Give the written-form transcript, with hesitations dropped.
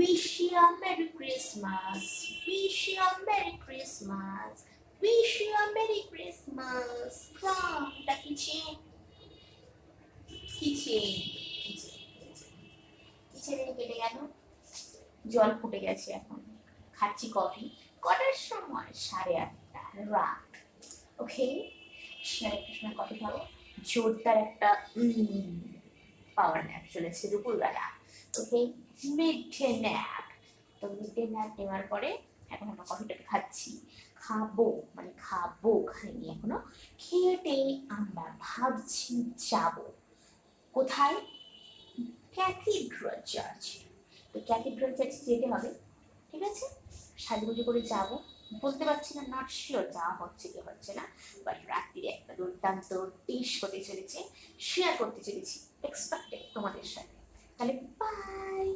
Wish you a Merry Christmas. Wish you a Merry Christmas. Wish you a Merry Christmas from the kitchen. কিচেনে কেটে গেল, জল ফুটে গেছে, এখন খাচ্ছি কফি। কটার সময়? 8:30 রাত। ওকে, 8:30 সময় কফি খাবো। জোরদার একটা পাওয়ার ন্যাপ চলেছে দুপুরবেলা। ওকে, মিড ডে ন্যাপ। তো মিড ডে ন্যাপ নেওয়ার পরে এখন আমরা কফিটাকে খাবো, মানে খাইনি এখনো। খেয়ে আমরা ভাবছি যাব কোথায়? Cathedral church. তো ক্যাথিড্রাল চার্চে যেতে হবে, ঠিক আছে? সাজুগুজু করে যাব, বলতে পারছি না, নট শিওর যাওয়া হচ্ছে কি হচ্ছে না, বাট রাত্রিরে একটা দুর্দান্ত ডিশ হতে চলেছে, শেয়ার করতে চলেছি, এক্সপেক্টেড তোমাদের সাথে। তাহলে বাই।